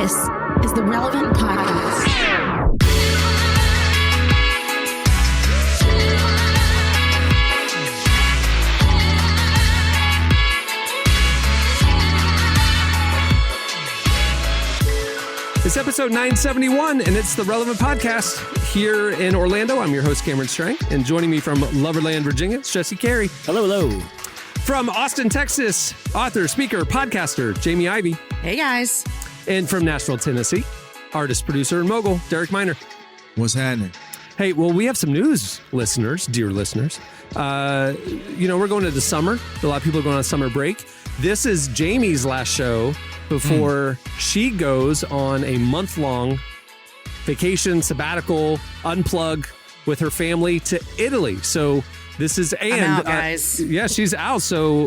This is the Relevant Podcast. It's episode 971, and it's the Relevant Podcast here in Orlando. I'm your host, Cameron Strang, and joining me from Loverland, Virginia, it's Jesse Carey. Hello, hello. From Austin, Texas, author, speaker, podcaster, Jamie Ivey. Hey, guys. And from Nashville, Tennessee, artist, producer, and mogul, Derek Miner. What's happening? Hey, well, we have some news, listeners, dear listeners. We're going into summer. A lot of people are going on summer break. This is Jamie's last show before she goes on a month-long vacation, sabbatical, unplug with her family to Italy. So this is, and I'm out, guys. She's out. So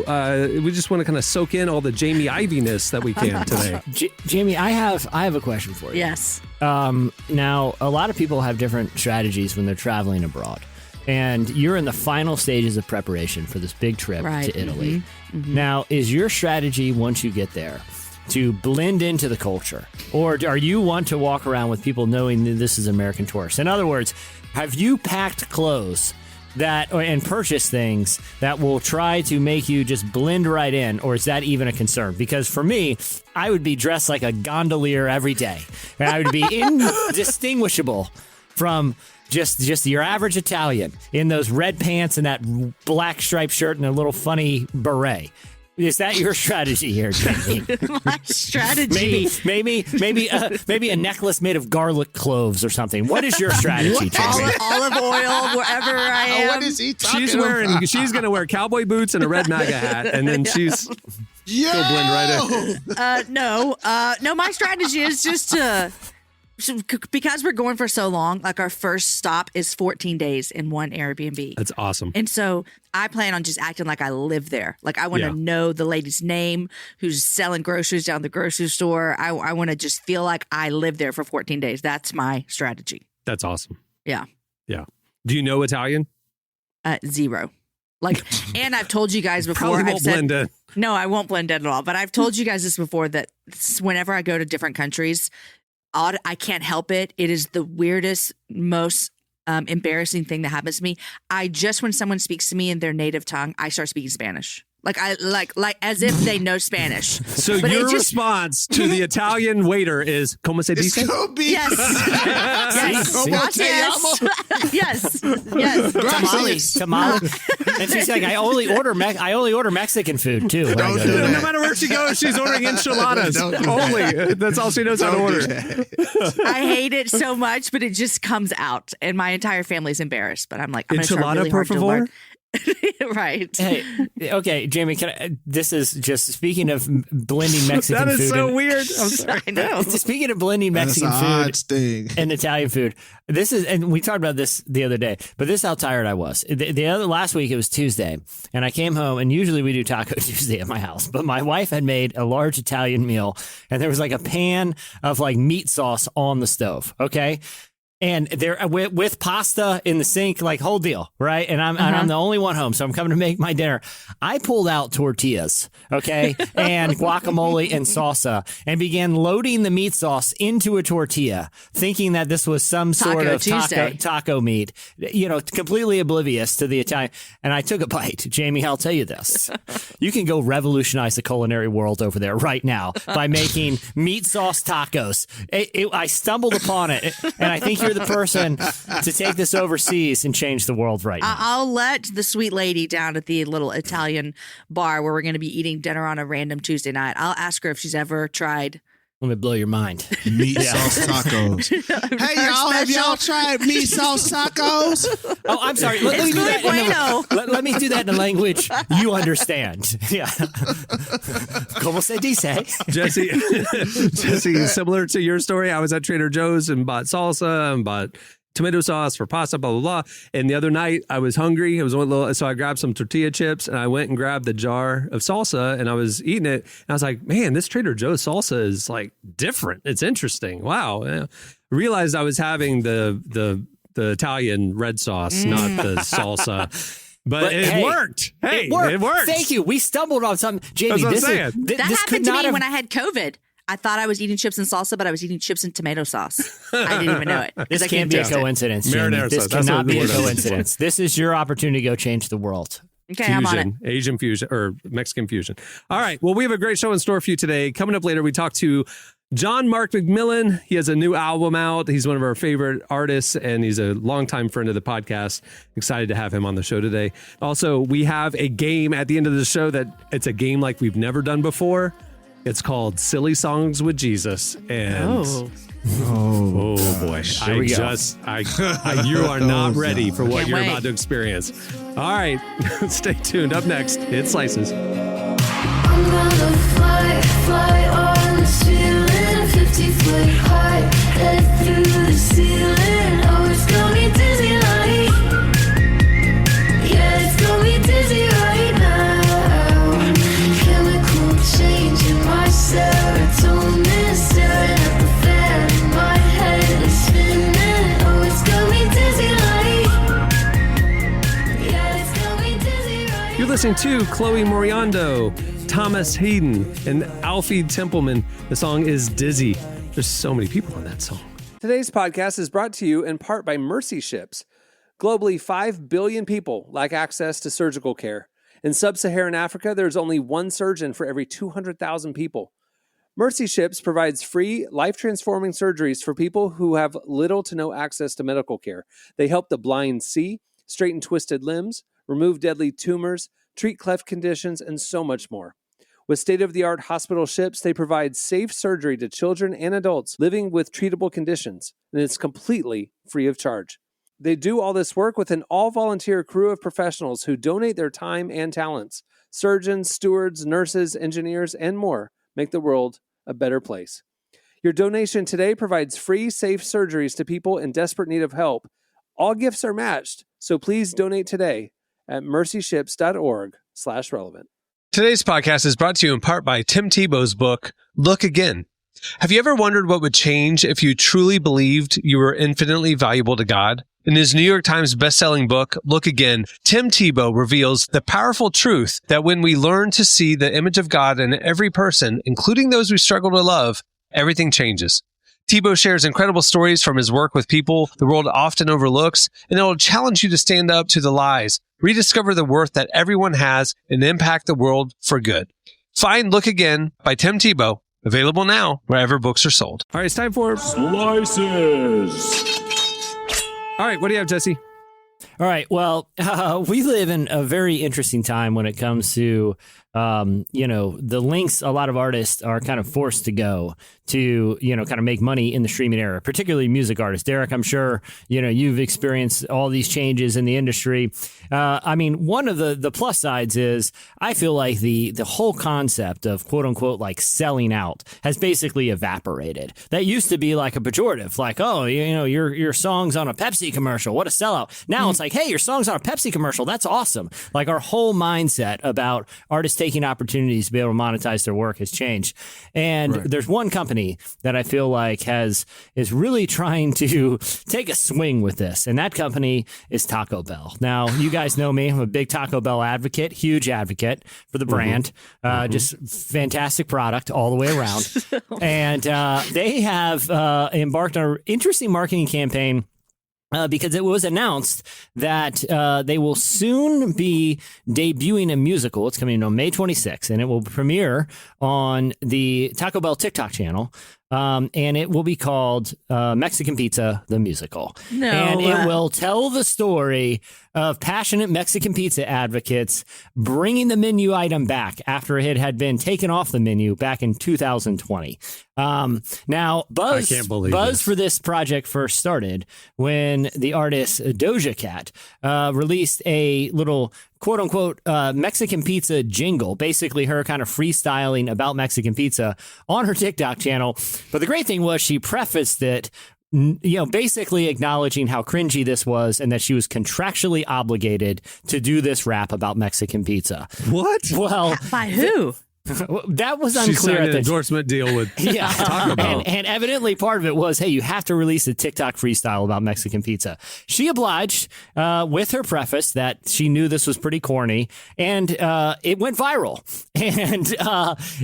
we just want to kind of soak in all the Jamie Ivey-ness that we can today. Jamie, I have a question for you. Yes. Now, a lot of people have different strategies when they're traveling abroad. And you're in the final stages of preparation for this big trip to Italy. Mm-hmm. Mm-hmm. Now, is your strategy once you get there to blend into the culture? Or are you one to walk around with people knowing that this is American tourists? In other words, have you packed clothes and purchased things that will try to make you just blend right in? Or is that even a concern? Because for me, I would be dressed like a gondolier every day. And I would be indistinguishable from just your average Italian in those red pants and that black striped shirt and a little funny beret. Is that your strategy here, Jamie? My strategy? Maybe a necklace made of garlic cloves or something. What is your strategy, Jamie? Olive oil, wherever I am. What is he talking about? She's going to wear cowboy boots and a red MAGA hat, and then she's going to blend right in. No, my strategy is just to... because we're going for so long, like our first stop is 14 days in one Airbnb. That's awesome. And so I plan on just acting like I live there. Like I want to know the lady's name who's selling groceries down the grocery store. I want to just feel like I live there for 14 days. That's my strategy. That's awesome. Yeah. Yeah. Do you know Italian? Zero. Like, and I've told you guys before. Probably won't blend in. No, I won't blend in at all. But I've told you guys this before that whenever I go to different countries, I can't help it. It is the weirdest, most embarrassing thing that happens to me. When someone speaks to me in their native tongue, I start speaking Spanish. Like as if they know Spanish. So but your response to the Italian waiter is "Como se dice?" Yes. Yes. Yes. Tamales. And she's like, I only order Mexican food too. No matter where she goes, she's ordering enchiladas. Only. That's all she knows how to order. I hate it so much, but it just comes out, and my entire family's embarrassed. But I'm like, I'm going to try really hard to learn. Right. Hey, okay, Jamie, this is just speaking of blending Mexican food. That is so weird. I'm sorry. I know. Speaking of blending Mexican food and Italian food, and we talked about this the other day, but this is how tired I was. Last week, it was Tuesday, and I came home, and usually we do Taco Tuesday at my house, but my wife had made a large Italian meal, and there was like a pan of like meat sauce on the stove, okay? And there with pasta in the sink, like whole deal, right? And I'm the only one home, so I'm coming to make my dinner. I pulled out tortillas, okay, and guacamole and salsa, and began loading the meat sauce into a tortilla, thinking that this was some sort of taco meat, completely oblivious to the Italian. And I took a bite. Jamie, I'll tell you this: you can go revolutionize the culinary world over there right now by making meat sauce tacos. I stumbled upon it, and I think you're the person to take this overseas and change the world right now. I'll let the sweet lady down at the little Italian bar where we're going to be eating dinner on a random Tuesday night. I'll ask her if she's ever tried. Let me blow your mind. Meat sauce tacos. Hey, y'all, have y'all tried meat sauce tacos? Oh, I'm sorry. Let me do that in a language you understand. Yeah. Como se dice? Jesse, similar to your story, I was at Trader Joe's and bought salsa and bought tomato sauce for pasta, blah, blah, blah. And the other night I was hungry. So I grabbed some tortilla chips and I went and grabbed the jar of salsa and I was eating it. And I was like, man, this Trader Joe's salsa is like different. It's interesting. Wow. I realized I was having the Italian red sauce, not the salsa. But it worked. Hey, it worked. Thank you. We stumbled on something. Jamie, that this happened to me when I had COVID. I thought I was eating chips and salsa, but I was eating chips and tomato sauce. I didn't even know it. This I can't be a taste it. coincidence, Jamie. Marinara This sauce. That's cannot what the be a word is. coincidence. This is your opportunity to go change the world. Okay, I'm on it. Fusion, Asian fusion or Mexican fusion. All right. Well, we have a great show in store for you today. Coming up later, we talk to John Mark McMillan. He has a new album out. He's one of our favorite artists, and he's a longtime friend of the podcast. Excited to have him on the show today. Also, we have a game at the end of the show that it's a game like we've never done before. It's called Silly Songs with Jesus. And oh boy. You are not ready for what Can't you're wait. about to experience. All right. Stay tuned. Up next, it Slices. I'm gonna fly on the ceiling, 50-foot high, head through the ceiling. Oh, it's gonna be dizzy like, yeah, it's gonna be dizzy right now. Chemical change in my serotonin, staring at the fan, my head is spinning. Oh, it's gonna be dizzy like, yeah, it's gonna be dizzy right. You're listening to Chloe Moriando, Thomas Hayden, and Alfie Templeman. The song is Dizzy. There's so many people on that song. Today's podcast is brought to you in part by Mercy Ships. Globally, 5 billion people lack access to surgical care. In sub-Saharan Africa, there's only one surgeon for every 200,000 people. Mercy Ships provides free, life-transforming surgeries for people who have little to no access to medical care. They help the blind see, straighten twisted limbs, remove deadly tumors, treat cleft conditions, and so much more. With state-of-the-art hospital ships, they provide safe surgery to children and adults living with treatable conditions, and it's completely free of charge. They do all this work with an all-volunteer crew of professionals who donate their time and talents. Surgeons, stewards, nurses, engineers, and more make the world a better place. Your donation today provides free, safe surgeries to people in desperate need of help. All gifts are matched, so please donate today at mercyships.org/relevant. Today's podcast is brought to you in part by Tim Tebow's book, Look Again. Have you ever wondered what would change if you truly believed you were infinitely valuable to God? In his New York Times bestselling book, Look Again, Tim Tebow reveals the powerful truth that when we learn to see the image of God in every person, including those we struggle to love, everything changes. Tebow shares incredible stories from his work with people the world often overlooks, and it will challenge you to stand up to the lies, rediscover the worth that everyone has, and impact the world for good. Find Look Again by Tim Tebow, available now wherever books are sold. All right, it's time for Slices. All right, what do you have, Jesse? All right. Well, we live in a very interesting time when it comes to, the links a lot of artists are kind of forced to go to, kind of make money in the streaming era, particularly music artists. Derek, I'm sure, you've experienced all these changes in the industry. One of the plus sides is I feel like the whole concept of quote unquote like selling out has basically evaporated. That used to be like a pejorative, like, oh, your song's on a Pepsi commercial. What a sellout. Now it's like, hey, your song's on a Pepsi commercial. That's awesome. Like our whole mindset about artists taking opportunities to be able to monetize their work has changed. And there's one company that I feel like is really trying to take a swing with this. And that company is Taco Bell. Now, you guys know me. I'm a big Taco Bell advocate, huge advocate for the brand. Just fantastic product all the way around. And they have embarked on an interesting marketing campaign because it was announced that they will soon be debuting a musical. It's coming on May 26th, and it will premiere on the Taco Bell TikTok channel. And it will be called Mexican Pizza, the Musical. No. And it will tell the story of passionate Mexican pizza advocates bringing the menu item back after it had been taken off the menu back in 2020. Now, buzz for this project first started when the artist Doja Cat released a little quote unquote Mexican pizza jingle, basically her kind of freestyling about Mexican pizza on her TikTok channel. But the great thing was she prefaced it, basically acknowledging how cringy this was and that she was contractually obligated to do this rap about Mexican pizza. What? Well, By who? That was She unclear signed at an the endorsement deal with Yeah, Taco Bell. and evidently part of it was, hey, you have to release a TikTok freestyle about Mexican pizza. She obliged with her preface that she knew this was pretty corny, and it went viral.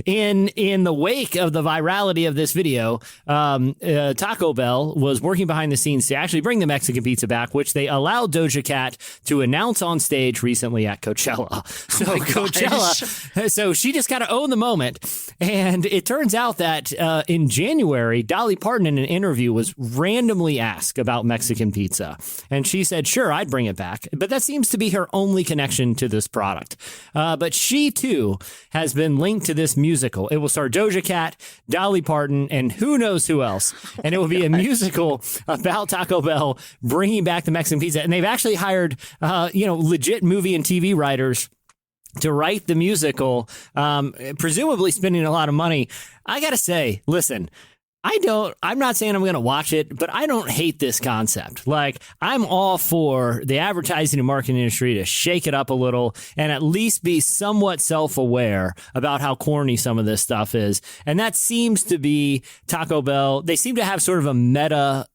And in the wake of the virality of this video, Taco Bell was working behind the scenes to actually bring the Mexican pizza back, which they allowed Doja Cat to announce on stage recently at Coachella. So Coachella, so she just got to own the moment. And it turns out that in January, Dolly Parton in an interview was randomly asked about Mexican pizza. And she said, sure, I'd bring it back. But that seems to be her only connection to this product. But she, too, has been linked to this musical. It will star Doja Cat, Dolly Parton, and who knows who else. And it will be a musical about Taco Bell bringing back the Mexican pizza. And they've actually hired, legit movie and TV writers to write the musical, presumably spending a lot of money. I got to say, listen, I'm not saying I'm going to watch it, but I don't hate this concept. Like, I'm all for the advertising and marketing industry to shake it up a little and at least be somewhat self-aware about how corny some of this stuff is. And that seems to be Taco Bell. They seem to have sort of a meta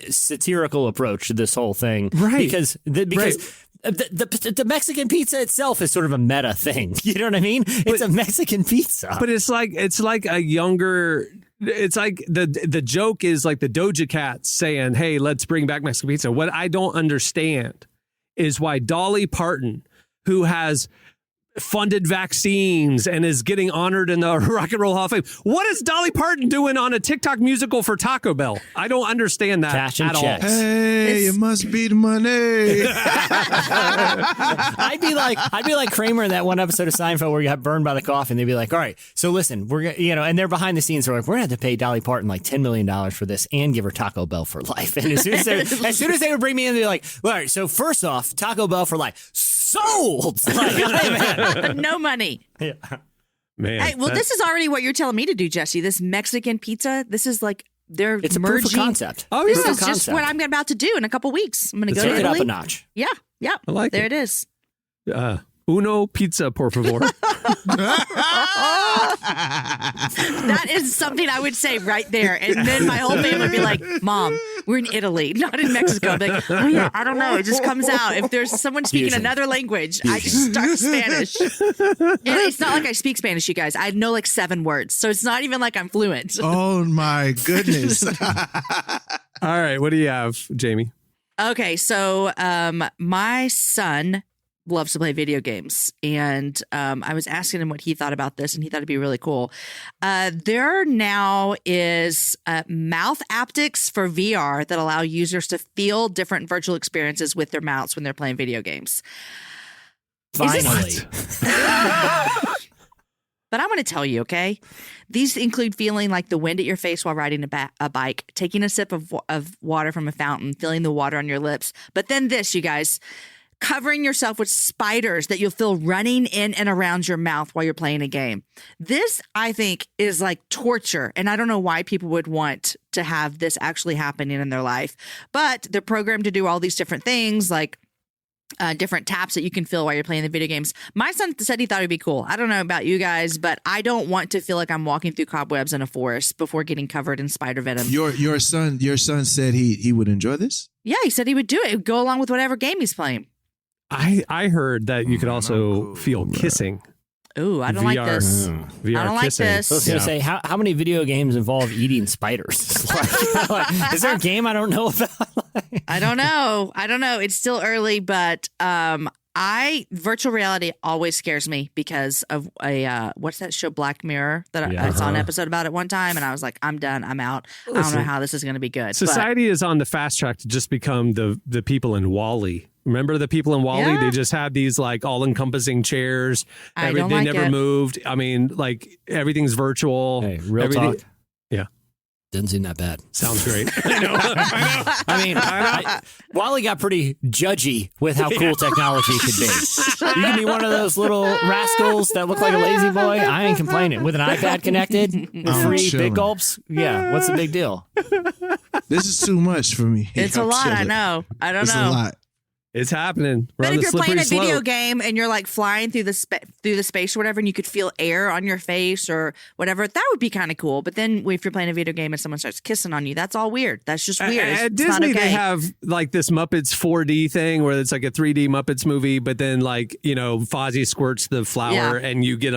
satirical approach to this whole thing. Right. Because the Mexican pizza itself is sort of a meta thing. You know what I mean? It's a Mexican pizza. But it's like a younger. It's like the joke is like the Doja Cat saying, "Hey, let's bring back Mexican pizza." What I don't understand is why Dolly Parton, who has funded vaccines and is getting honored in the Rock and Roll Hall of Fame, what is Dolly Parton doing on a TikTok musical for Taco Bell? I don't understand that Cash and at checks. all. Hey, it must be the money. I'd be like Kramer in that one episode of Seinfeld where you got burned by the coffee, and they'd be like, all right, so listen, we're gonna, and they're behind the scenes. They're like, we're gonna have to pay Dolly Parton like $10 million for this and give her Taco Bell for life. And as soon as they would bring me in, they're like, all right, so first off, Taco Bell for life. Sold. Like, hey, man. No money. Yeah. Man, Hey, well, this is already what you're telling me to do, Jesse. This Mexican pizza, this is like It's a merging. proof of concept. Oh, This yeah. is just what I'm about to do in a couple weeks. I'm going to go to Take it up Italy. a notch. Yeah. I like there it. it is. Uno pizza, por favor. That is something I would say right there. And then my whole family would be like, Mom, we're in Italy, not in Mexico. I'd be like, oh, yeah, I don't know. It just comes out. If there's someone speaking Fusion. another language, I just start Spanish. And it's not like I speak Spanish, you guys. I know like 7 words. So it's not even like I'm fluent. Oh, my goodness. All right, what do you have, Jamie? Okay, so my son loves to play video games, and I was asking him what he thought about this, and he thought it'd be really cool. There now is mouth aptics for VR that allow users to feel different virtual experiences with their mouths when they're playing video games. Finally. But I'm going to tell you, okay? These include feeling like the wind at your face while riding a bike, taking a sip of water from a fountain, feeling the water on your lips. But then this, you guys, covering yourself with spiders that you'll feel running in and around your mouth while you're playing a game. This, I think, is like torture. And I don't know why people would want to have this actually happening in their life. But they're programmed to do all these different things, like different taps that you can feel while you're playing the video games. My son said he thought it'd be cool. I don't know about you guys, but I don't want to feel like I'm walking through cobwebs in a forest before getting covered in spider venom. Your son said he would enjoy this? Yeah, he said he would do it. It would go along with whatever game he's playing. I heard that you could also feel kissing. Ooh, I don't like VR. this. VR I don't like kissing. this. I was going to say, how many video games involve eating spiders? Is there a game I don't know about? I don't know. It's still early, but virtual reality always scares me because of what's that show, Black Mirror, that I saw an episode about at one time, and I was like, I'm done. I'm out. I don't know how this is going to be good. Society is on the fast track to just become the people in WALL-E. Remember the people in WALL-E? Yeah. They just had these like all-encompassing chairs. I They don't like never it. moved. I mean, like everything's virtual. Hey, real Everything- talk. Yeah. Doesn't seem that bad. Sounds great. I know. I mean, Wally got pretty judgy with how cool technology could be. You can be one of those little rascals that look like a lazy boy. I ain't complaining. With an iPad connected, with free chilling. big gulps. Yeah, what's the big deal? This is too much for me. It's a I'm lot. I chilling. know. I don't It's know. a lot. It's happening. We're But on if the you're playing a slippery video slope. game and you're like flying through the space or whatever, and you could feel air on your face or whatever, that would be kind of cool. But then if you're playing a video game and someone starts kissing on you, that's all weird. That's just weird. At It's not Disney, okay. they have like this Muppets 4D thing where it's like a 3D Muppets movie, but then like, you know, Fozzie squirts the flower and you get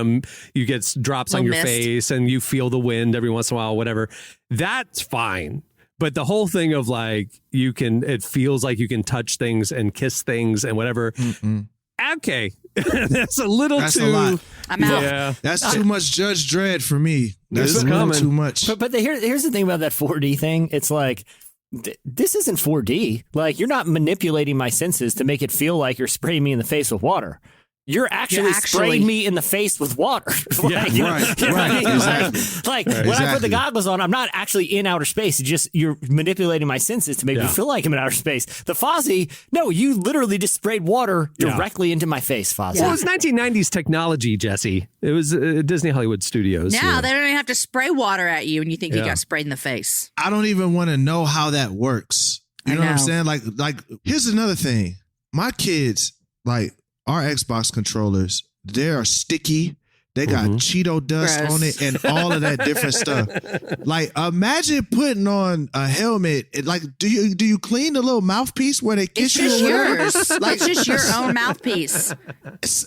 drops on Little your mist. face and you feel the wind every once in a while, whatever. That's fine. But the whole thing of like, it feels like you can touch things and kiss things and whatever. Okay. That's a little That's too. a lot. I'm out. Yeah. That's too much Judge Dredd for me. That's It's a little coming. too much. But here's the thing about that 4D thing. It's like, this isn't 4D. Like, you're not manipulating my senses to make it feel like you're spraying me in the face with water. You're actually spraying me in the face with water. Yeah, you know right, what I right, mean? exactly. Like when I put Exactly. the goggles on, I'm not actually in outer space. It's just you're manipulating my senses to make me feel like I'm in outer space. The Fozzie, no, you literally just sprayed water directly into my face, Fozzie. Well, it was 1990s technology, Jesse. It was Disney Hollywood Studios. Now they don't even have to spray water at you and you think you got sprayed in the face. I don't even want to know how that works. You know what I'm know. saying? Like here's another thing. My kids, like our Xbox controllers, they are sticky. They got Cheeto dust Gross. on it and all of that different stuff. Like, imagine putting on a helmet. Like, do you clean the little mouthpiece where they It's kiss you? just or whatever? yours. It's just your own mouthpiece. And I It's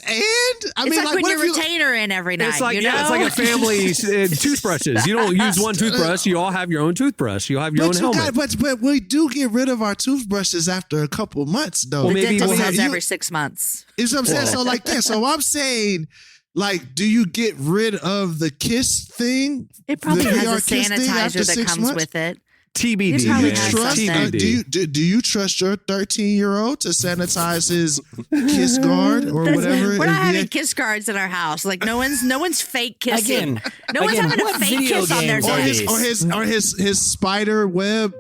mean, like when what your if you- retainer in every night. It's like you know? it's like a family toothbrushes. You don't use one toothbrush. You all have your own toothbrush. You have your own But you helmet. got, but we do get rid of our toothbrushes after a couple months, though. Well, the maybe dentist we'll says have- every 6 months. You know what I'm saying? So like that. So I'm saying, like, do you get rid of the kiss thing? It probably The has VR a kiss thing after sanitizer that 6 comes months? with it. TBD. It probably man. has Trust? something. Do you trust your 13-year-old to sanitize his kiss guard or whatever? We're not And having be- kiss cards in our house. Like no one's fake kissing. Again, no one's having a what fake video kiss on their games are date. these? or his spider web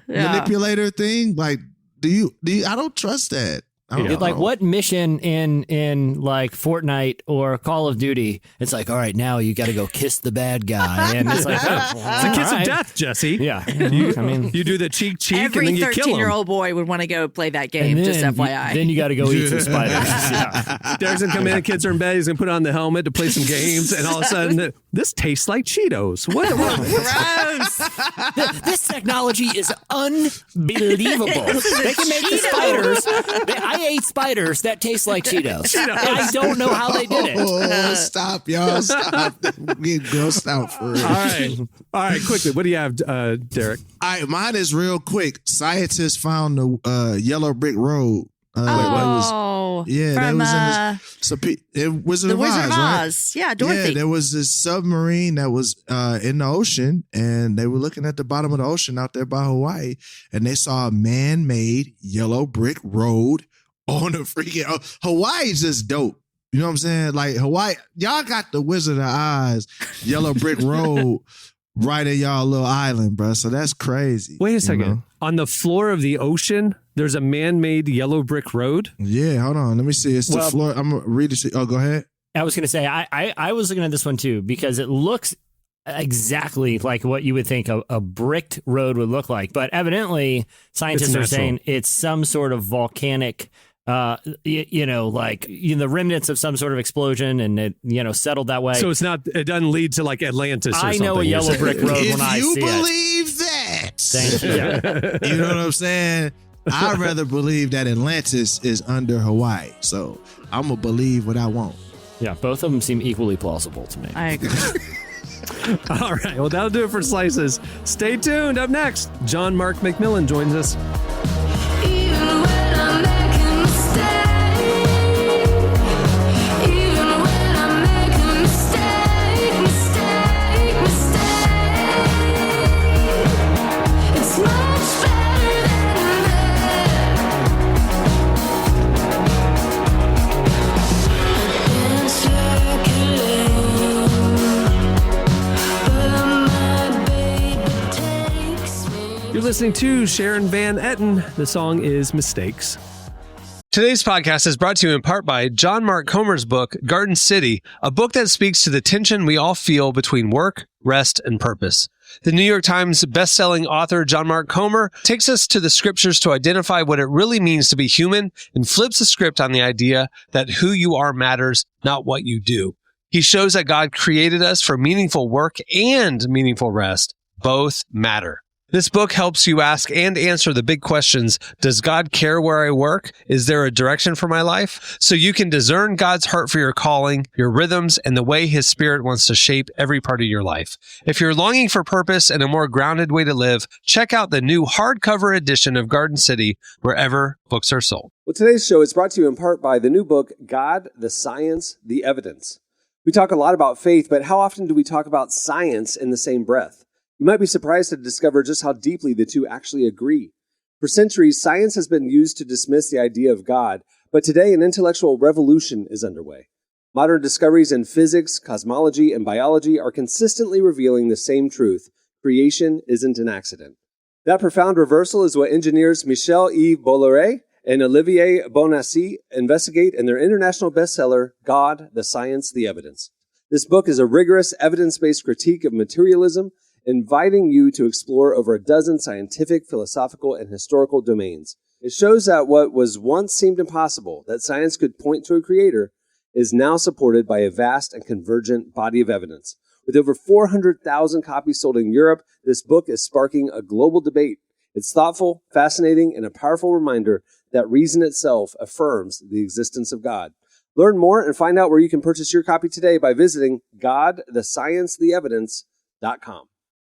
manipulator thing. Like, do you? I don't trust that. I don't Like know. what mission in like Fortnite or Call of Duty? It's like, all right, now you got to go kiss the bad guy, and it's like, oh, It's a kiss all right. of death, Jesse. Yeah, I mean, You do the cheek and Every then you kill him. 13-year-old boy would want to go play that game. and Just then, FYI. then you got to go eat some spiders. Yeah. Derek's gonna come in, the kids are in bed, he's gonna put on the helmet to play some games, and all of a sudden, this tastes like Cheetos. What? Gross. This technology is unbelievable. They can make the spiders. I ate spiders that taste like Cheetos. And I don't know how they did it. Oh, stop, y'all! Stop! We're getting grossed out for real. All right, quickly. What do you have, Derek? All right, mine is real quick. Scientists found the yellow brick road. Oh, Yeah, from that was in this, so it Wizard the of Wizard Oz, of right? Oz. Yeah, Dorothy. Yeah, there was this submarine that was in the ocean, and they were looking at the bottom of the ocean out there by Hawaii, and they saw a man-made yellow brick road on a freaking Hawaii's just dope. You know what I'm saying? Like Hawaii, y'all got the Wizard of Oz yellow brick road right in y'all little island, bro. So that's crazy. Wait a you second. know? On the floor of the ocean, there's a man-made yellow brick road. Yeah, hold on. Let me see. It's the Well- floor. I'm gonna read it. Oh, go ahead. I was going to say, I was looking at this one too, because it looks exactly like what you would think a bricked road would look like. But evidently, scientists It's are natural. saying it's some sort of volcanic, the remnants of some sort of explosion, and it, settled that way. So it's not. It doesn't lead to like Atlantis. Or I know a something, you're yellow saying. brick road If when I you see it. believe that, Thank you. you know what I'm saying? I'd rather believe that Atlantis is under Hawaii. So I'm going to believe what I want. Yeah, both of them seem equally plausible to me. I agree. All right. Well, that'll do it for Slices. Stay tuned. Up next, John Mark McMillan joins us. Even when I'm making mistakes, even when I make a mistake, it's much better than that. Been circling, but my baby takes me. You're listening to Sharon Van Etten. The song is Mistakes. Today's podcast is brought to you in part by John Mark Comer's book, Garden City, a book that speaks to the tension we all feel between work, rest, and purpose. The New York Times bestselling author John Mark Comer takes us to the scriptures to identify what it really means to be human and flips the script on the idea that who you are matters, not what you do. He shows that God created us for meaningful work and meaningful rest. Both matter. This book helps you ask and answer the big questions. Does God care where I work? Is there a direction for my life? So you can discern God's heart for your calling, your rhythms, and the way His Spirit wants to shape every part of your life. If you're longing for purpose and a more grounded way to live, check out the new hardcover edition of Garden City wherever books are sold. Well, today's show is brought to you in part by the new book, God, the Science, the Evidence. We talk a lot about faith, but how often do we talk about science in the same breath? You might be surprised to discover just how deeply the two actually agree. For centuries, science has been used to dismiss the idea of God, but today an intellectual revolution is underway. Modern discoveries in physics, cosmology, and biology are consistently revealing the same truth: creation isn't an accident. That profound reversal is what engineers Michel-Yves Bolloré and Olivier Bonassi investigate in their international bestseller, God, the Science, the Evidence. This book is a rigorous, evidence-based critique of materialism, inviting you to explore over a dozen scientific, philosophical, and historical domains. It shows that what was once seemed impossible, that science could point to a creator, is now supported by a vast and convergent body of evidence. With over 400,000 copies sold in Europe, this book is sparking a global debate. It's thoughtful, fascinating, and a powerful reminder that reason itself affirms the existence of God. Learn more and find out where you can purchase your copy today by visiting GodTheScienceTheEvidence.com.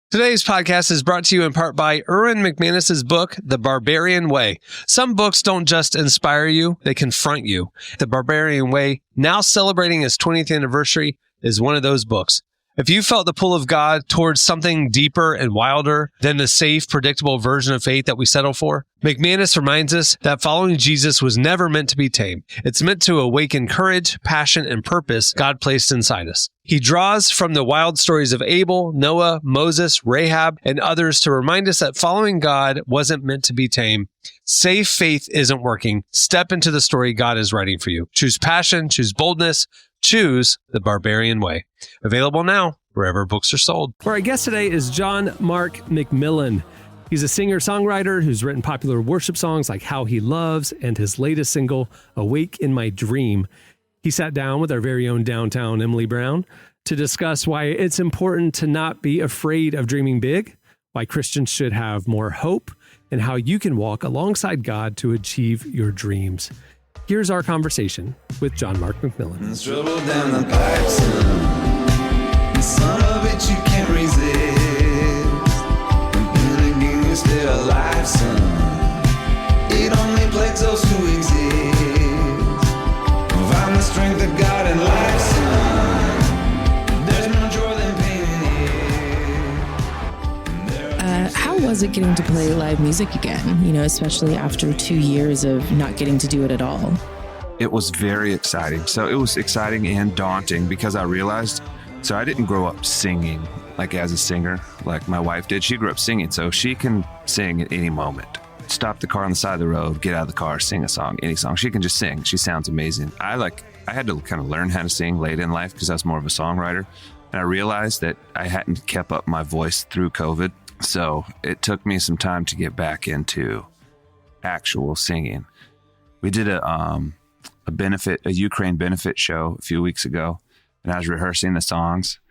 Today's podcast is brought to you in part by Erwin McManus's book, The Barbarian Way. Some books don't just inspire you, they confront you. The Barbarian Way, now celebrating its 20th anniversary, is one of those books. If you felt the pull of God towards something deeper and wilder than the safe, predictable version of faith that we settle for, McManus reminds us that following Jesus was never meant to be tame. It's meant to awaken courage, passion, and purpose God placed inside us. He draws from the wild stories of Abel, Noah, Moses, Rahab, and others to remind us that following God wasn't meant to be tame. Safe faith isn't working. Step into the story God is writing for you. Choose passion, choose boldness, choose the Barbarian Way. Available now wherever books are sold. Our guest today is John Mark McMillan. He's a singer-songwriter who's written popular worship songs like How He Loves and his latest single, Awake in My Dream. He sat down with our very own downtown Emily Brown to discuss why it's important to not be afraid of dreaming big, why Christians should have more hope, and how you can walk alongside God to achieve your dreams. Here's our conversation with John Mark McMillan. Trouble down the pipe, son. Son of it, you can't resist. And then again, you're still alive, son. It only plagues those who exist. Find the strength of God in life, son. There's no joy than pain in it. How was it getting to play live music again? You know, especially after 2 years of not getting to do it at all. It was very exciting. So it was exciting and daunting because I realized, so I didn't grow up singing like as a singer like my wife did. She grew up singing, so she can sing at any moment. Stop the car on the side of the road, get out of the car, sing a song, any song. She can just sing. She sounds amazing. I had to kind of learn how to sing late in life because I was more of a songwriter. And I realized that I hadn't kept up my voice through COVID. So it took me some time to get back into actual singing. We did a Ukraine benefit show a few weeks ago, and I was rehearsing the songs.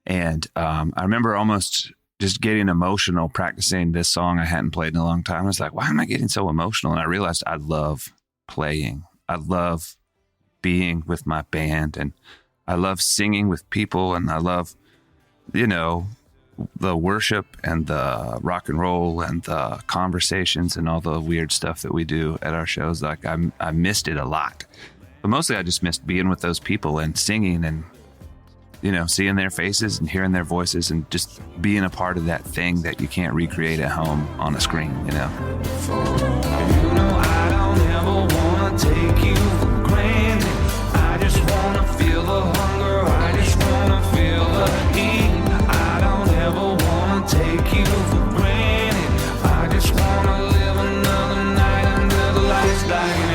And I remember almost just getting emotional practicing this song I hadn't played in a long time. I was like, why am I getting so emotional? And I realized I love playing. I love being with my band, and I love singing with people, and I love, the worship and the rock and roll and the conversations and all the weird stuff that we do at our shows. Like I missed it a lot, but mostly I just missed being with those people and singing and, seeing their faces and hearing their voices and just being a part of that thing that you can't recreate at home on a screen, I don't ever want to take you for granted. I just want to feel the hunger. I just want to feel the heat. I don't ever want to take you for granted. I just want to live another night under the lights like an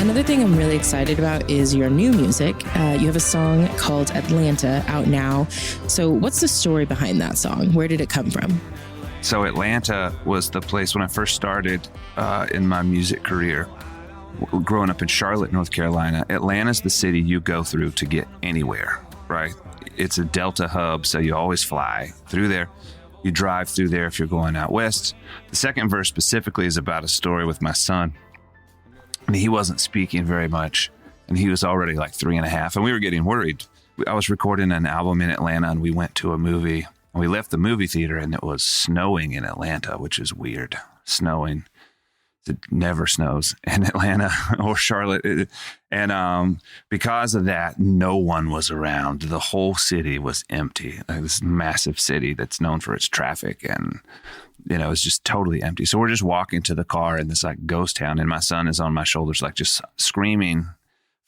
Another thing I'm really excited about is your new music. You have a song called Atlanta out now. So what's the story behind that song? Where did it come from? So Atlanta was the place when I first started in my music career. Growing up in Charlotte, North Carolina, Atlanta's the city you go through to get anywhere, right? It's a Delta hub, so you always fly through there. You drive through there if you're going out west. The second verse specifically is about a story with my son. And he wasn't speaking very much, and he was already like 3.5, and we were getting worried. I was recording an album in Atlanta, and we went to a movie, and we left the movie theater, and it was snowing in Atlanta, which is weird. Snowing. It never snows in Atlanta or Charlotte. And because of that, no one was around. The whole city was empty. Like this massive city that's known for its traffic, and it's just totally empty. So we're just walking to the car in this like ghost town, and my son is on my shoulders, like just screaming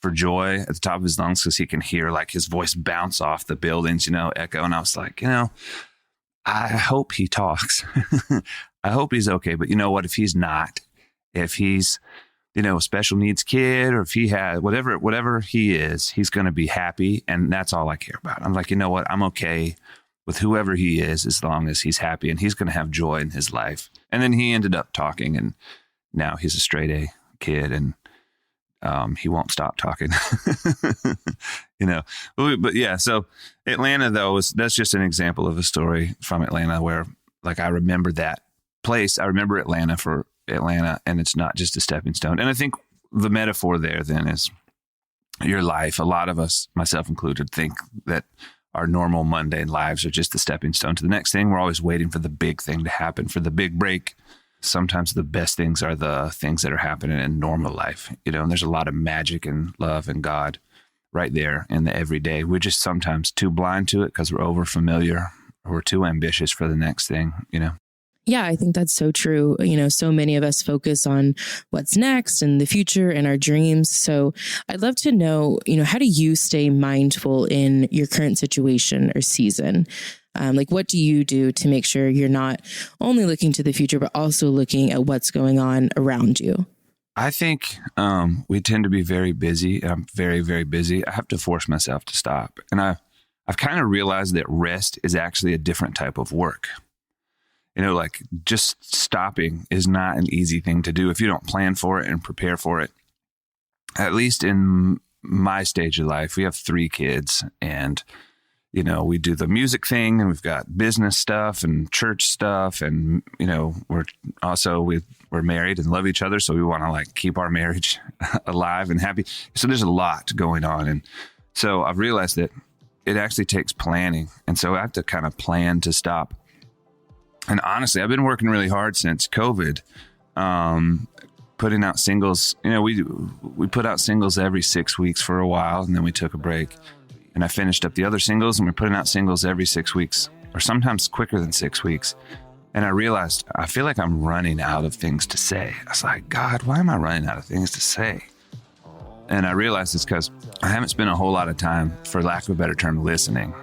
for joy at the top of his lungs because he can hear like his voice bounce off the buildings, echo. And I was like, I hope he talks. I hope he's okay. But you know what? If he's not, if he's, a special needs kid, or if he has whatever he is, he's going to be happy. And that's all I care about. I'm like, you know what? I'm okay with whoever he is, as long as he's happy, and he's going to have joy in his life. And then he ended up talking, and now he's a straight A kid, and he won't stop talking, but yeah. So Atlanta though, that's just an example of a story from Atlanta where like, I remember that place. I remember Atlanta for Atlanta, and it's not just a stepping stone. And I think the metaphor there then is your life. A lot of us, myself included, think that our normal mundane lives are just the stepping stone to the next thing. We're always waiting for the big thing to happen, for the big break. Sometimes the best things are the things that are happening in normal life, and there's a lot of magic and love and God right there in the everyday. We're just sometimes too blind to it because we're over familiar, or we're too ambitious for the next thing, Yeah, I think that's so true. So many of us focus on what's next and the future and our dreams. So I'd love to know, how do you stay mindful in your current situation or season? What do you do to make sure you're not only looking to the future, but also looking at what's going on around you? I think we tend to be very busy. I'm very, very busy. I have to force myself to stop. And I've kind of realized that rest is actually a different type of work. Like just stopping is not an easy thing to do if you don't plan for it and prepare for it. At least in my stage of life, we have 3 kids, and, we do the music thing, and we've got business stuff and church stuff. And, we're married and love each other. So we want to like keep our marriage alive and happy. So there's a lot going on. And so I've realized that it actually takes planning. And so I have to kind of plan to stop. And honestly, I've been working really hard since COVID, putting out singles. We put out singles every 6 weeks for a while, and then we took a break. And I finished up the other singles, and we're putting out singles every 6 weeks, or sometimes quicker than 6 weeks. And I realized I feel like I'm running out of things to say. I was like, God, why am I running out of things to say? And I realized it's because I haven't spent a whole lot of time, for lack of a better term, listening.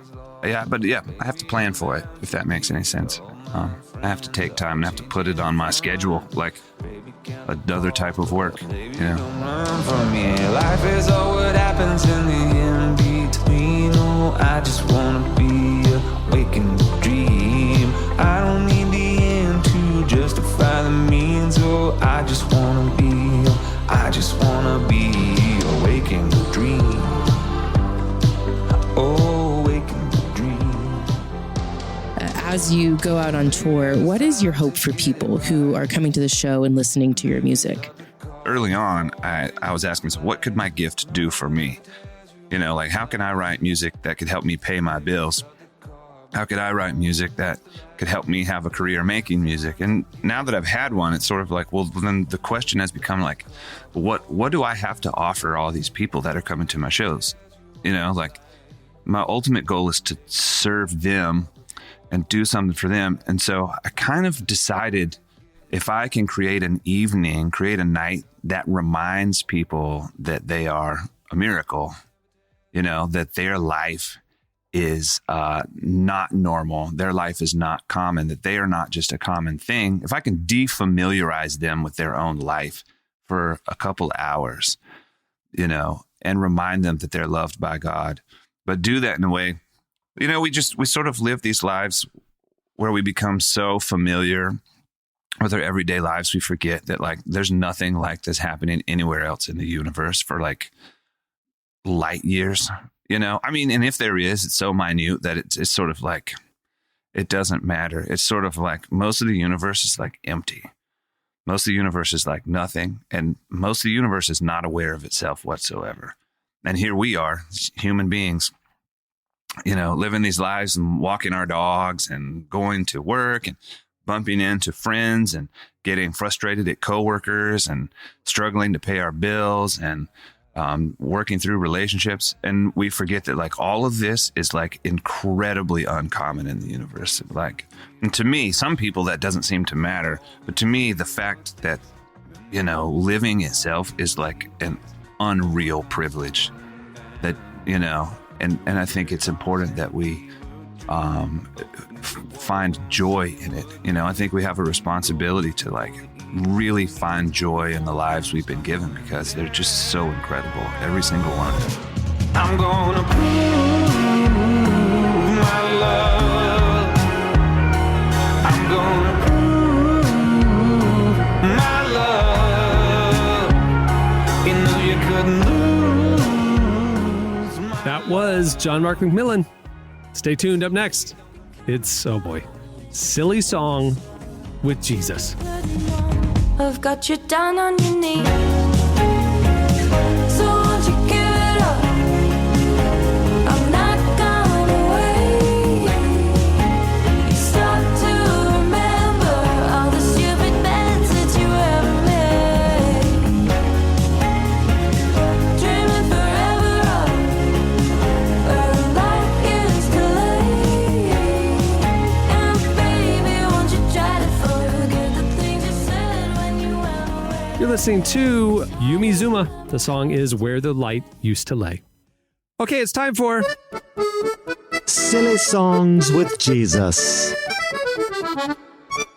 I have to plan for it, if that makes any sense. I have to take time and have to put it on my schedule, like another type of work, Run from me. Life is all what happens in the in-between. Oh, I just wanna be awake in the dream. I don't need the end to justify the means. Oh, I just wanna be awake in the dream. Oh, awake in the dream. As you go out on tour, what is your hope for people who are coming to the show and listening to your music? Early on, I was asking myself, what could my gift do for me? Like how can I write music that could help me pay my bills? How could I write music that could help me have a career making music? And now that I've had one, it's sort of like, well, then the question has become like, what do I have to offer all these people that are coming to my shows? Like my ultimate goal is to serve them and do something for them. And so I kind of decided if I can create a night that reminds people that they are a miracle, that their life is not normal, their life is not common, that they are not just a common thing. If I can defamiliarize them with their own life for a couple hours, and remind them that they're loved by God. But do that in a way, we sort of live these lives where we become so familiar with our everyday lives, we forget that like there's nothing like this happening anywhere else in the universe for like light years, I mean, and if there is, it's so minute that it's sort of like, it doesn't matter. It's sort of like most of the universe is like empty. Most of the universe is like nothing. And most of the universe is not aware of itself whatsoever. And here we are, human beings, living these lives and walking our dogs and going to work and bumping into friends and getting frustrated at coworkers and struggling to pay our bills and working through relationships. And we forget that like all of this is like incredibly uncommon in the universe. Like, and to me, some people that doesn't seem to matter, but to me, the fact that, living itself is like an unreal privilege that, and I think it's important that we find joy in it. I think we have a responsibility to like really find joy in the lives we've been given because they're just so incredible, every single one. I'm gonna prove my love. I'm gonna prove my love. You couldn't lose my That was John Mark McMillan. Stay tuned. Up next, it's, oh boy, Silly Song with Jesus. I've got you down on your knees, so won't you give it up? I'm not gonna wait. You start to remember all the stupid bets that you ever made, dreaming forever of where the light used to lay. And baby, won't you try to forget the things you said when you went away? You're listening to Yumi Zuma. The song is Where the Light Used to Lay. Okay, it's time for Silly Songs with Jesus.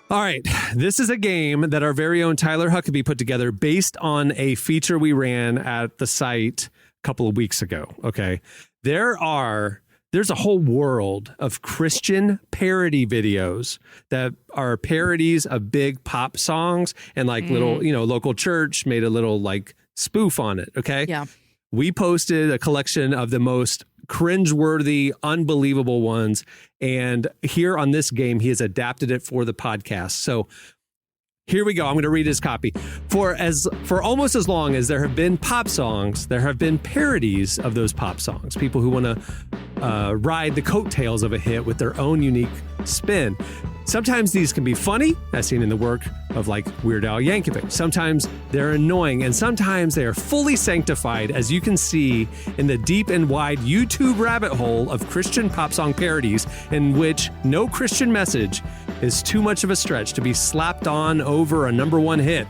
All right, this is a game that our very own Tyler Huckabee put together based on a feature we ran at the site a couple of weeks ago, okay? There's a whole world of Christian parody videos that are parodies of big pop songs and like little, local church made a little like spoof on it, okay? Yeah. We posted a collection of the most cringeworthy, unbelievable ones. And here on this game, he has adapted it for the podcast. So here we go. I'm going to read his copy. For almost as long as there have been pop songs, there have been parodies of those pop songs. People who want to ride the coattails of a hit with their own unique spin. Sometimes these can be funny, as seen in the work of like Weird Al Yankovic. Sometimes they're annoying, and sometimes they are fully sanctified, as you can see in the deep and wide YouTube rabbit hole of Christian pop song parodies, in which no Christian message is too much of a stretch to be slapped on over a number one hit.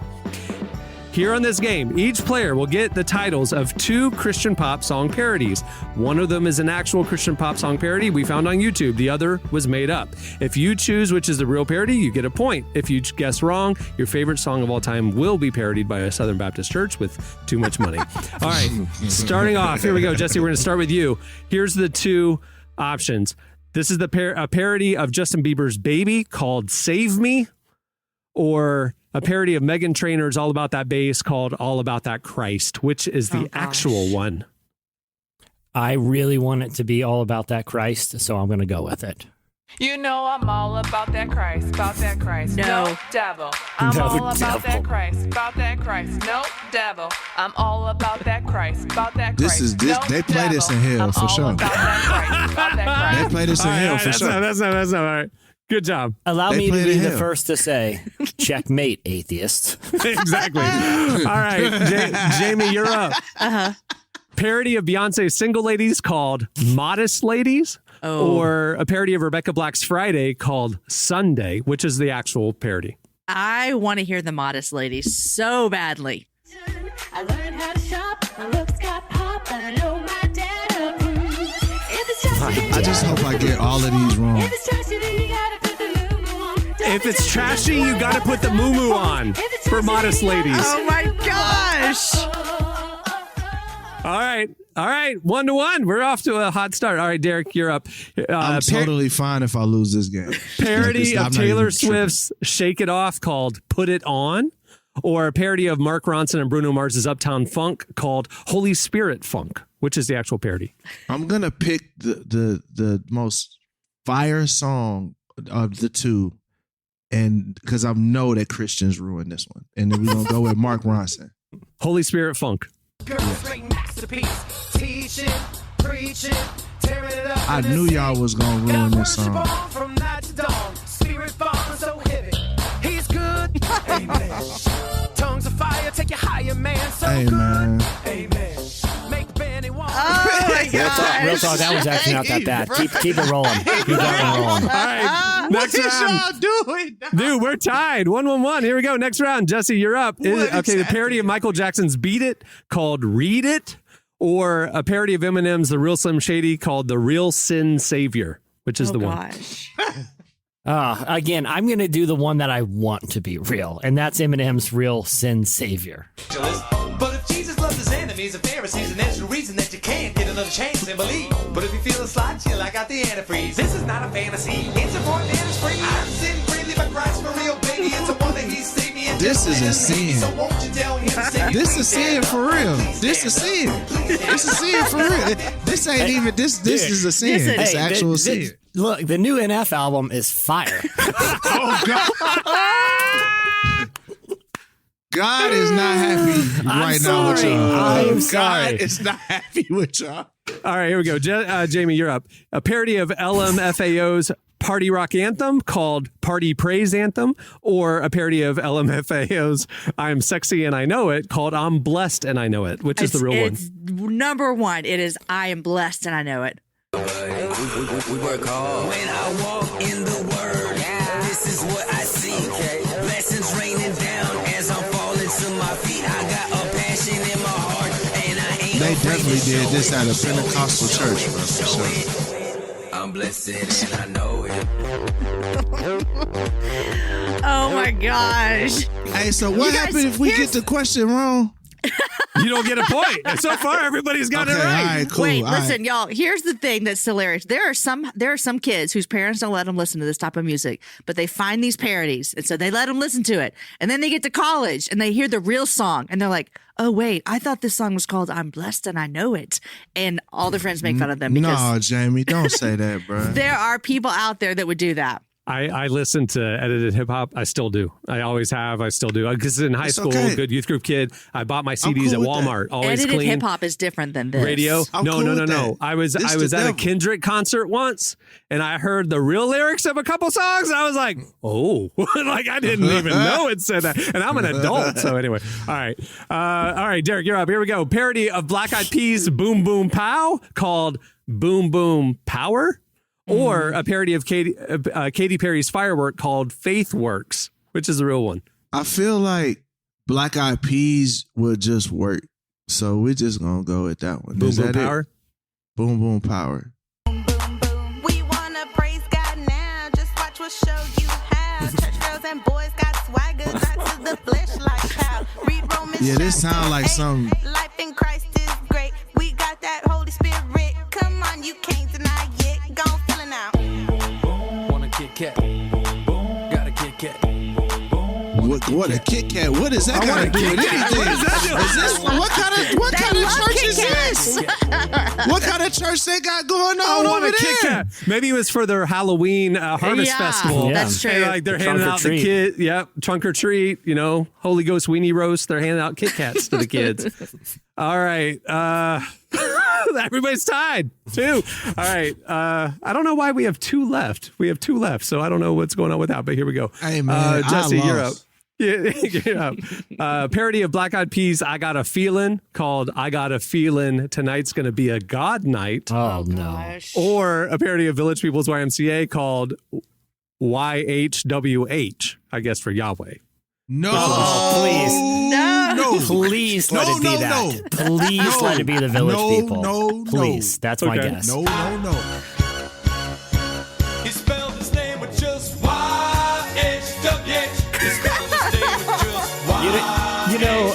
Here on this game, each player will get the titles of 2 Christian pop song parodies. One of them is an actual Christian pop song parody we found on YouTube. The other was made up. If you choose which is the real parody, you get a point. If you guess wrong, your favorite song of all time will be parodied by a Southern Baptist church with too much money. All right, starting off, here we go. Jesse, we're going to start with you. Here's the 2 options. This is a parody of Justin Bieber's Baby called Save Me, or a parody of Meghan Trainor's All About That Bass called All About That Christ. Which is the actual one? I really want it to be All About That Christ, so I'm going to go with it. You know I'm all about that Christ, about that Christ. No. devil. I'm No all about devil. that Christ, about that Christ. No devil. I'm all about that Christ, about that Christ. They play this in hell for sure. About that Christ, about that Christ. They play this in hell for sure. That's not all right. Good job. Allow They me to played be in the hell. first to say, checkmate, atheist. Exactly. All right, Jamie, you're up. Parody of Beyonce's Single Ladies called Modest Ladies, or a parody of Rebecca Black's Friday called Sunday, which is the actual parody. I want to hear the Modest Ladies so badly. I learned how to shop, my looks got pop, and I know my dad approves. If it's trashy, then I just hope I get all of these wrong. If it's trashy, then you gotta put the moo-moo on. If it's trashy, you got to put the moo-moo on for Modest Ladies. Oh my gosh. All right. 1-1. We're off to a hot start. All right, Derek, you're up. I'm totally fine if I lose this game. Parody of Taylor Swift's Shake It Off called Put It On, or a parody of Mark Ronson and Bruno Mars's Uptown Funk called Holy Spirit Funk. Which is the actual parody? I'm going to pick the most fire song of the two, and because I know that Christians ruined this one. And then we're going to go with Mark Ronson. Holy Spirit Funk. I knew y'all was gonna ruin this song. He's good. Amen. Tongues of fire, take you higher, man. So Amen. Amen. Make Benny walk. Oh my God. Real talk, that was actually not that bad. Keep it rolling. Keep that one rolling. All right, next round. Doing? Dude, we're tied. 1-1. Here we go. Next round. Jesse, you're up. The parody of Michael Jackson's Beat It called Read It, or a parody of Eminem's The Real Slim Shady called The Real Sin Savior. Which is the one? Again, I'm going to do the one that I want to be real, and that's Eminem's Real Sin Savior. But if Jesus loved his enemies and Pharisees, and there's no reason that you can't get another chance and believe. But if you feel a slight chill, I got the antifreeze. This is not a fantasy. It's a point and it's free. I'm sitting freely, but Christ for real, baby. It's a wonder he saved me. This is a sin. So won't you tell him? This is sin for real. This is sin. This is sin for real. This ain't even this. This is a sin. It's actual sin. Look, the new NF album is fire. Oh God. God is not happy right now with y'all. I'm sorry. God is not happy with y'all. All right, here we go. Jamie, you're up. A parody of LMFAO's Party Rock Anthem called Party Praise Anthem, or a parody of LMFAO's I'm Sexy and I Know It called I'm Blessed and I Know It. Which is the real one? It's number one. It is I Am Blessed and I Know It. We work hard. When I walk in the word, this is what I see. Blessings raining down as I'm falling to my feet. I got a passion in my heart, and I ain't. They definitely did this at a Pentecostal church, bro. For sure. I'm blessed and I know it. Oh my gosh. Hey, so what happens if we get the question wrong? You don't get a point. So far, everybody's got it right. All right, cool. Wait, all listen, y'all. Here's the thing that's hilarious. There are some kids whose parents don't let them listen to this type of music, but they find these parodies, and so they let them listen to it. And then they get to college and they hear the real song, and they're like, "Oh wait, I thought this song was called I'm Blessed and I Know It." And all their friends make fun of them because No, Jamie, don't say that, bro. there are people out there that would do that. I listen to edited hip hop. I still do. I always have. I still do. Because in high school, okay. good youth group kid, I bought my CDs cool at with Walmart. Always Edited clean. hip hop is different than this. Radio? I'm No. cool with that. I was This at the a devil. Kendrick concert once, and I heard the real lyrics of a couple songs, and I was like, oh, like I didn't even know it said that. And I'm an adult, so anyway. All right, Derek, you're up. Here we go. Parody of Black Eyed Peas' Boom Boom Pow called Boom Boom Power, or a parody of Katy Perry's Firework called Faith Works. Which is the real one? I feel like Black Eyed Peas would just work. So we're just going to go with that one. Boom Is Boom that Power? It? Boom Boom Power. We wanna praise God now. Just watch what show you how. Church girls and boys got swagger, not to the flesh like how. Read Romans. Yeah, this sound like something. Life in Christ is great. We got that Holy Spirit. Come on, you can't deny it. Go feel it now. Want a Kit Kat? Got a Kit Kat? What a Kit Kat? What does that got to do with anything? Is this what kind of church is this? What kind of church they got going on want over a Kit there? Kat. Maybe it was for their Halloween Harvest Festival. That's true. And, like they're Trunk handing or out the treat. kid, trunk or treat, Holy Ghost weenie roast. They're handing out Kit Kats to the kids. All right. Everybody's tied. 2. All right. I don't know why we have 2 left. We have 2 left, so I don't know what's going on with that, but here we go. Hey, man, Jesse, I you're up. lost. Yeah, you're up. Parody of Black Eyed Peas, I Got a Feeling, called I Got a Feeling Tonight's Gonna Be a God Night. Oh, no. Or a parody of Village People's YMCA called YHWH, I guess for Yahweh. No, Please. no, Please let it be that. Please let it be the Village People. No, Please. That's my Okay. guess. no. He spelled his name with just Y-H-W-H. He spelled his name with just Y-H-W-H. You know,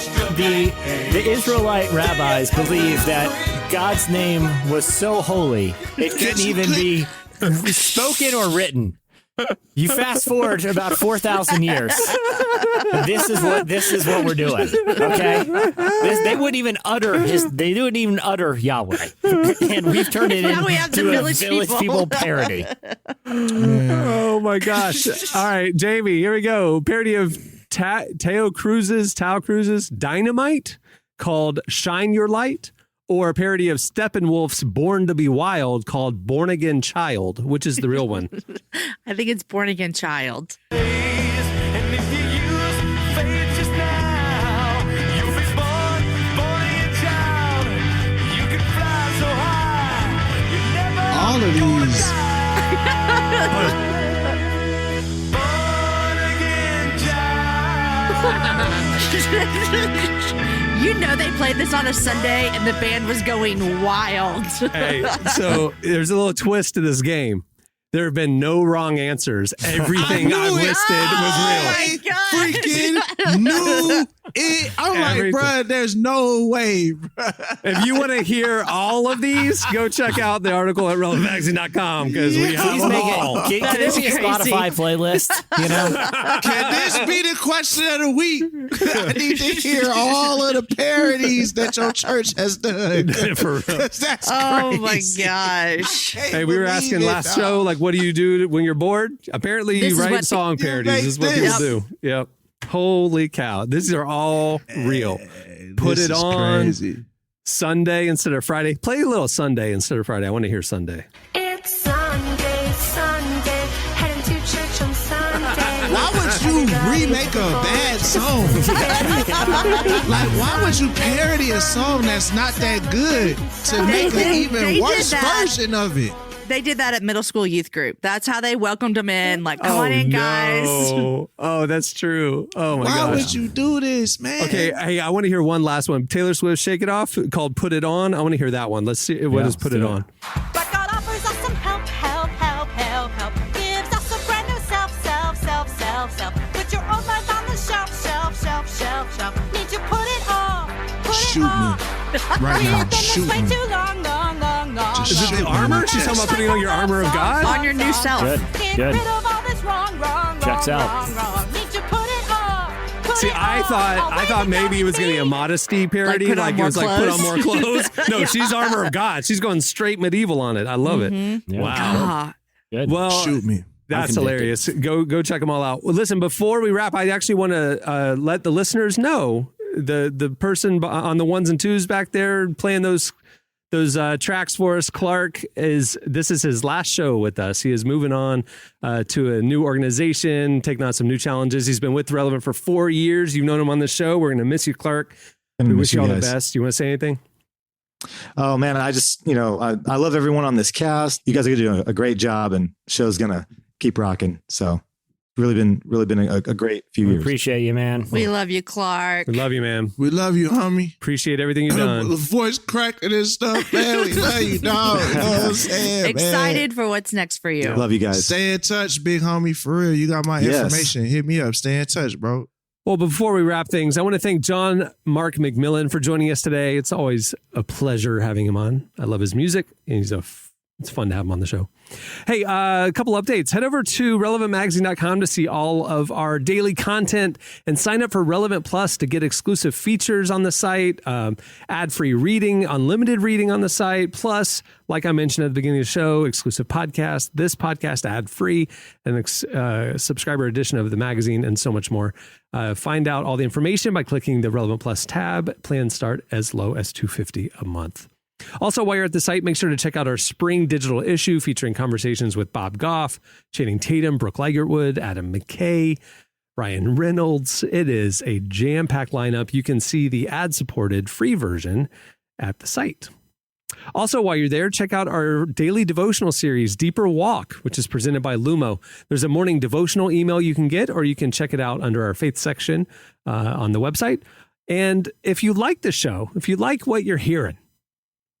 The Israelite rabbis believe that God's name was so holy it couldn't even be spoken or written. You fast forward to about 4,000 years. This is what we're doing. Okay, they wouldn't even utter They wouldn't even utter Yahweh, and we've turned it Now we have into the a Village Village People. People parody. Oh my gosh! All right, Jamie, here we go. Parody of Tao Cruz's Dynamite called "Shine Your Light," or a parody of Steppenwolf's "Born to Be Wild" called "Born Again Child." Which is the real one? I think it's Born Again Child. And if you use faith just now, you'll be born again child. You can fly so high, you never All of these. born again child. You know they played this on a Sunday and the band was going wild. Hey, so there's a little twist to this game. There have been no wrong answers. Everything I've listed was real. I freaking knew it. I'm like, bro, there's no way. If you want to hear all of these, go check out the article at relevantmagazine.com because we have Please them make all. it. Can this be a Spotify playlist? You know, Can this be the question of the week? I need to hear all of the parodies that your church has done. For real. That's Oh my crazy. gosh. Hey, we were asking last show, like, what do you do when you're bored? Apparently, This you is write what- song You parodies. make This is what this. people do. Yep. Holy cow. These are all real. Put This it is on crazy. Sunday instead of Friday. Play a little Sunday instead of Friday. I want to hear Sunday. It's Sunday, Sunday, heading to church on Sunday. Why would you remake a bad song? Like, why would you parody a song that's not that good to make an they even did worse that. version of it? They did that at middle school youth group. That's how they welcomed them in. Like, come on in, guys. No. Oh, that's true. Oh, my Why gosh. would you do this, man? Okay, hey, I want to hear one last one. Taylor Swift, Shake It Off, called Put It On. I want to hear that one. Let's see. What is Put It On? But God offers us some help, help, help, help, help. Gives us a brand new self. Put your old life on the shelf. Need to put it on, Shoot me right now. Shoot way me. too long. Just Is it shoot the me armor? with She's this. talking about putting on your armor of God? On your new self. good. Get Good. rid of all this wrong. Checks out. Need to put it on. See, I thought maybe it was going to be a modesty parody. put on Like, it more was like, put on more clothes. clothes. No, she's armor of God. She's going straight medieval on it. I love it. Yeah. Wow. Ah, Good. Well, Shoot me. that's I'm hilarious. Go check them all out. Well, listen, before we wrap, I actually want to let the listeners know the person on the ones and twos back there playing those tracks for us. Clark this is his last show with us. He is moving on to a new organization, taking on some new challenges. He's been with Relevant for 4 years. You've known him on the show. We're going to miss you, Clark. We wish you all the best. You want to say anything? Oh man, I just, I love everyone on this cast. You guys are going to do a great job, and show's going to keep rocking. So really been a great few We years. appreciate you, man. we love you, Clark. We love you, man. We love you, homie. Appreciate everything you've The done. voice cracking and stuff, man. We love you, dog. You know what I'm saying, man? Excited for what's next for you. Love you guys. Stay in touch, big homie. For real, you got my Yes. information. Hit me up. Stay in touch, bro. Well, before we wrap things, I want to thank John Mark McMillan for joining us today. It's always a pleasure having him on. I love his music, and it's fun to have him on the show. Hey, a couple updates. Head over to relevantmagazine.com to see all of our daily content and sign up for Relevant Plus to get exclusive features on the site, ad-free reading, unlimited reading on the site, plus, like I mentioned at the beginning of the show, exclusive podcast, this podcast ad-free, an subscriber edition of the magazine, and so much more. Find out all the information by clicking the Relevant Plus tab. Plans start as low as $250 a month. Also, while you're at the site, make sure to check out our spring digital issue featuring conversations with Bob Goff, Channing Tatum, Brooke Ligertwood, Adam McKay, Ryan Reynolds. It is a jam-packed lineup. You can see the ad-supported free version at the site. Also, while you're there, check out our daily devotional series, Deeper Walk, which is presented by Lumo. There's a morning devotional email you can get, or you can check it out under our faith section on the website. And if you like the show, if you like what you're hearing,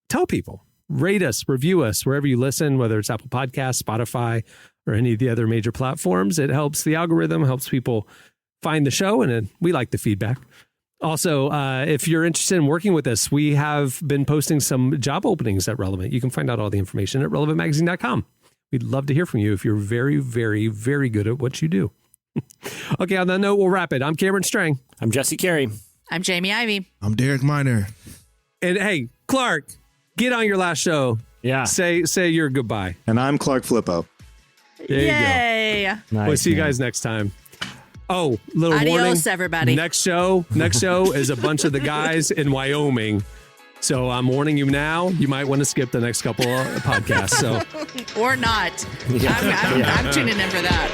tell people, rate us, review us wherever you listen, whether it's Apple Podcasts, Spotify, or any of the other major platforms. It helps the algorithm, helps people find the show, and we like the feedback. Also, if you're interested in working with us, we have been posting some job openings at Relevant. You can find out all the information at relevantmagazine.com. We'd love to hear from you if you're very, very, very good at what you do. Okay, on that note, we'll wrap it. I'm Cameron Strang. I'm Jesse Carey. I'm Jamie Ivey. I'm Derek Miner. And hey, Clark, get on your last show. Yeah. Say your goodbye. And I'm Clark Flippo. There you go. Yay. Nice, We'll see you man. guys next time. Oh, little Adios, warning. everybody. Next show is a bunch of the guys in Wyoming. So I'm warning you now, you might want to skip the next couple of podcasts. So Or not. I'm tuning in for that.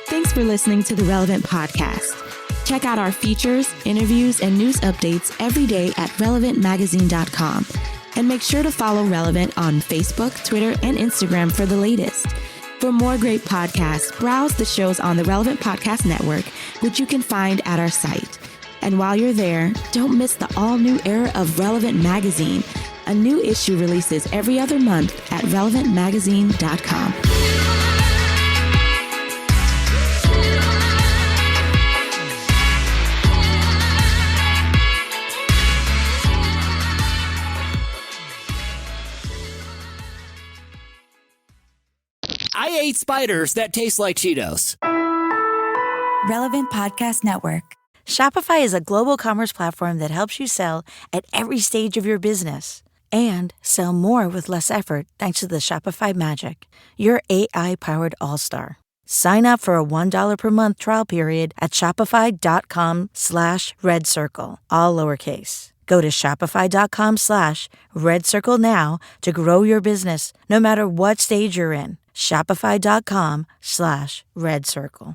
Thanks for listening to the Relevant Podcast. Check out our features, interviews, and news updates every day at relevantmagazine.com. And make sure to follow Relevant on Facebook, Twitter, and Instagram for the latest. For more great podcasts, browse the shows on the Relevant Podcast Network, which you can find at our site. And while you're there, don't miss the all-new era of Relevant Magazine. A new issue releases every other month at relevantmagazine.com. I ate spiders that taste like Cheetos. Relevant Podcast Network. Shopify is a global commerce platform that helps you sell at every stage of your business and sell more with less effort thanks to the Shopify magic. Your AI-powered all-star. Sign up for a $1 per month trial period at shopify.com/redcircle, all lowercase. Go to shopify.com/redcircle now to grow your business no matter what stage you're in. Shopify.com/redcircle.